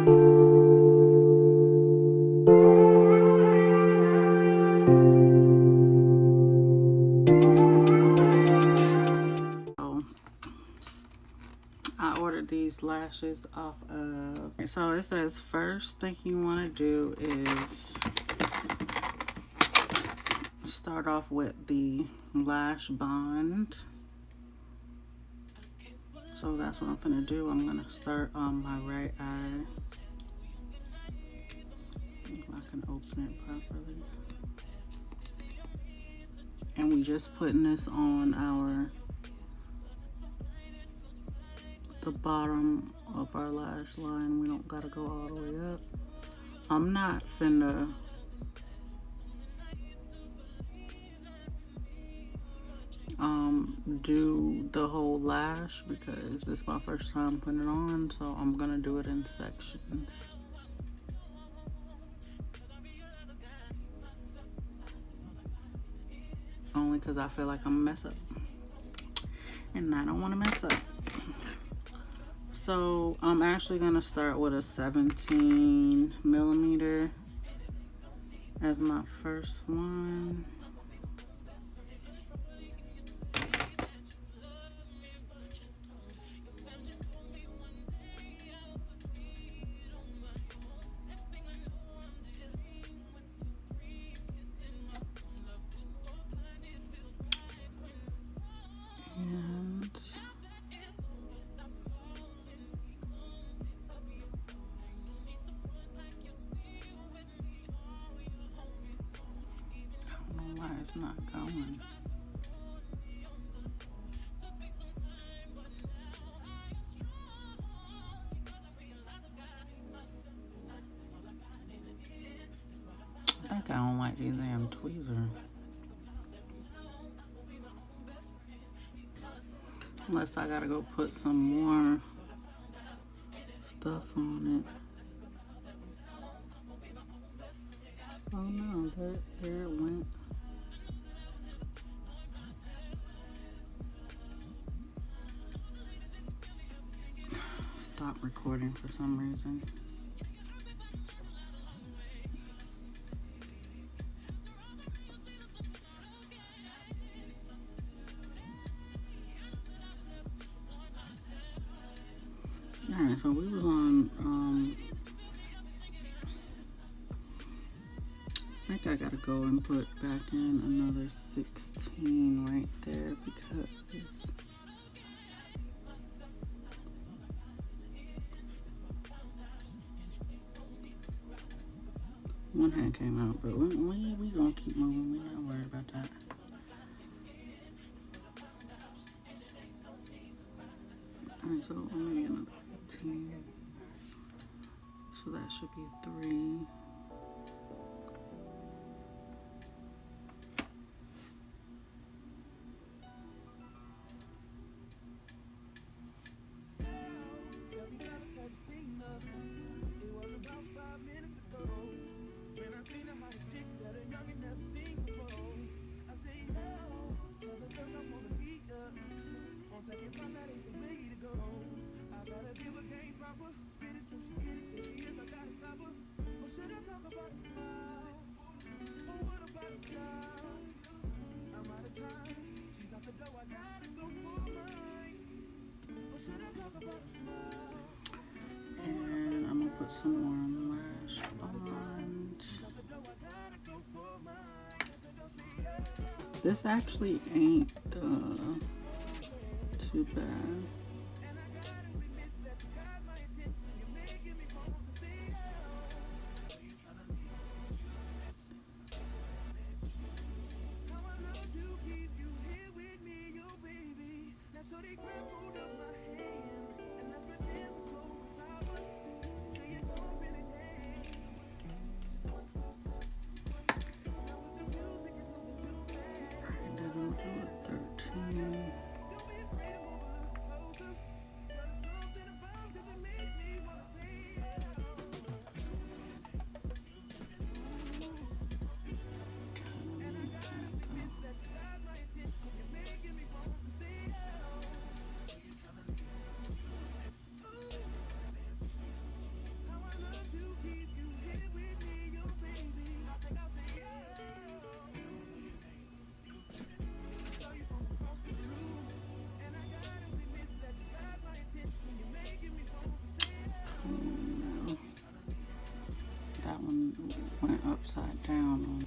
I ordered these lashes off of, so it says first thing you want to do is start off with the lash bond. So that's what I'm gonna do. I'm gonna start on my right eye. If I can open it properly. And we just putting this on the bottom of our lash line. We don't gotta go all the way up. I'm not finna do the whole lash because this is my first time putting it on, so I'm gonna do it in sections. Only because I feel like I'm gonna mess up, and I don't want to mess up. So I'm actually gonna start with a 17 millimeter as my first one. Why it's not going. I think I don't like these damn tweezers. Unless I gotta go put some more stuff on it. Oh no, there it went. Stop recording for some reason. Alright, so we was on I think I gotta go and put back in another 16 right there because one hand came out, but we gonna keep moving. We're not worried about that. Alright, so only another 15. So that should be 3. And I'm gonna put some more lash bond. This actually ain't too bad. upside down on it.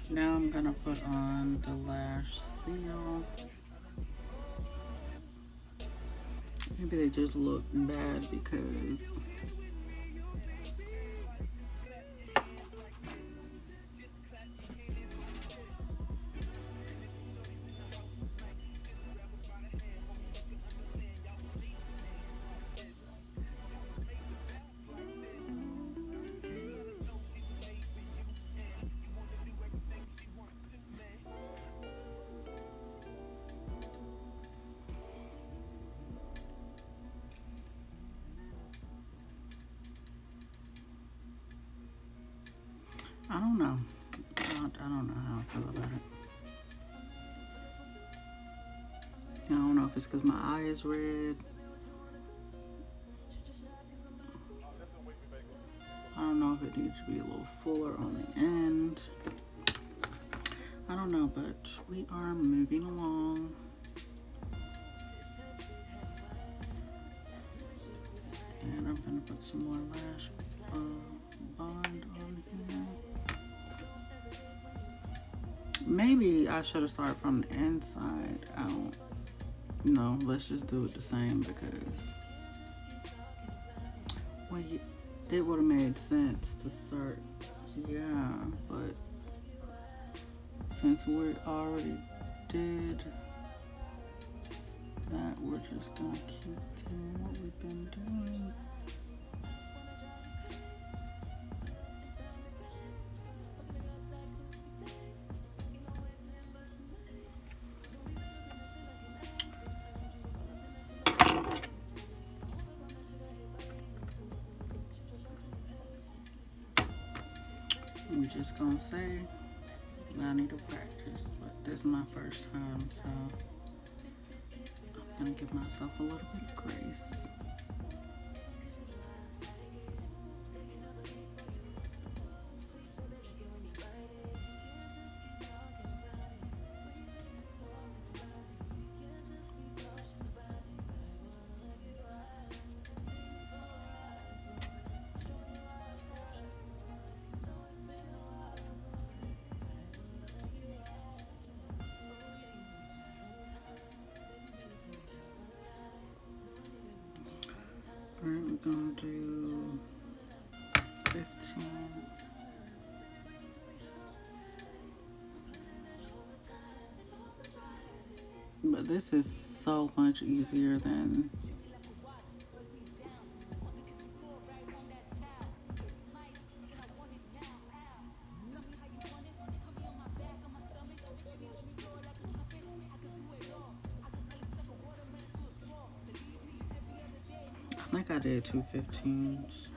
Now I'm gonna put on the lash seal. Maybe they just look bad because I don't know. I don't know how I feel about it. I don't know if it's because my eye is red. I don't know if it needs to be a little fuller on the end. I don't know, but we are moving along. And I'm gonna put some more lash bond on here. Maybe I should have started from the inside. I don't know. Let's just do it the same because well, it would have made sense to start. Yeah, but since we already did that, we're just gonna keep doing what we've been doing. We're just gonna say I need to practice, but this is my first time, so I'm gonna give myself a little bit of grace. Alright, we're gonna do 15. But this is so much easier than I think I did 2 15s.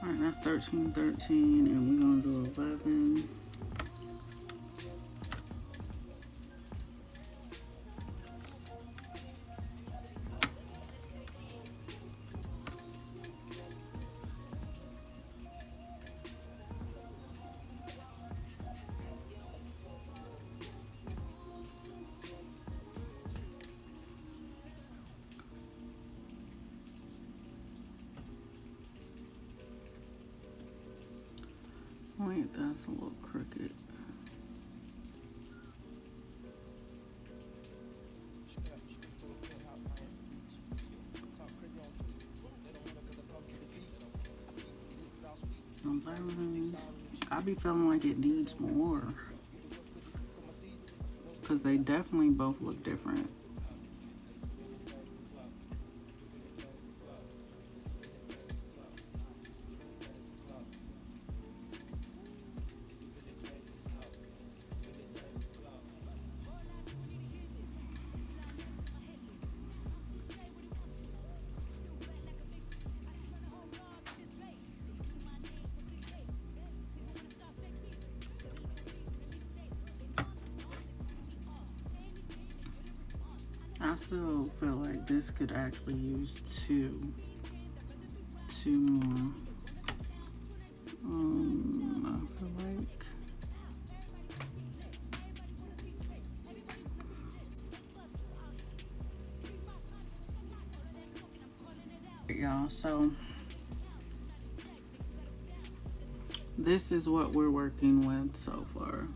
Alright, that's 13, 13, and we're gonna do 11. Wait, that's a little crooked. I be feeling like it needs more. Because they definitely both look different. I still feel like this could actually use two more. I feel like y'all. So this is what we're working with so far.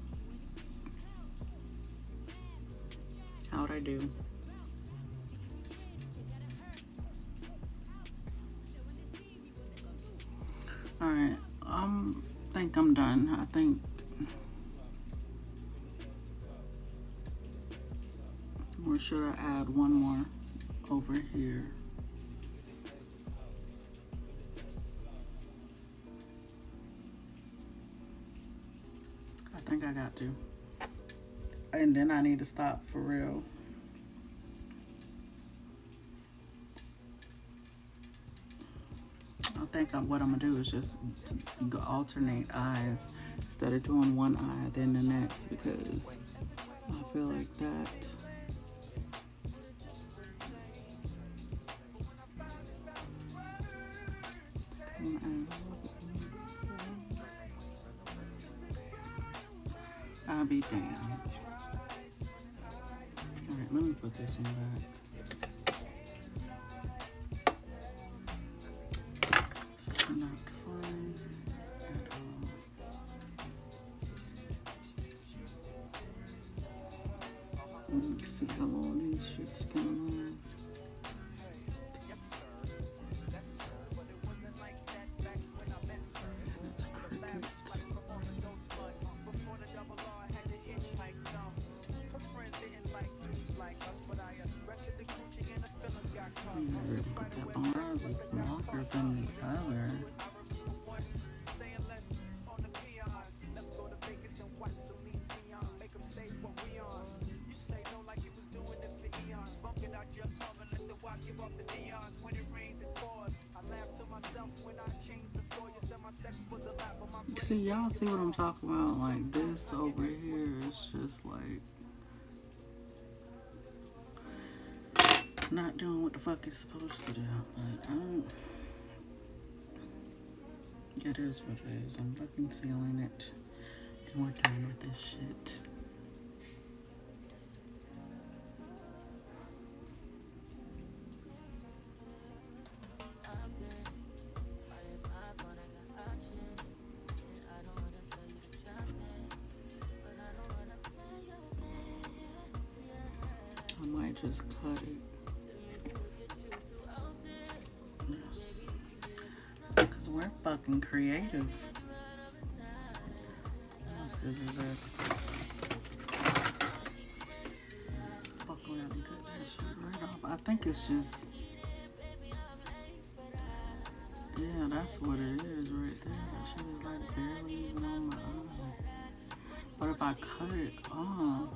How'd I do? All right. Think I'm done. I think. Or should I add one more over here? I think I got to. And then I need to stop for real. I think what I'm gonna do is just alternate eyes instead of doing one eye then the next, because I feel like that. I'll be damned. Alright, let me put this one back. It's not fun at all. You can see how long these shit's gonna last. That's cricket. Put that one was longer than the other. See, y'all see what I'm talking about? Like, this over here is just like not doing what the fuck it's supposed to do. But I don't. It is what it is. I'm fucking sealing it, and we're done with this shit. I might just cut it. Because we're fucking creative. Scissors are. Fuck around and cut that shit right off. I think it's just. Yeah, that's what it is right there. That shit is like barely even on my eye. But if I cut it off.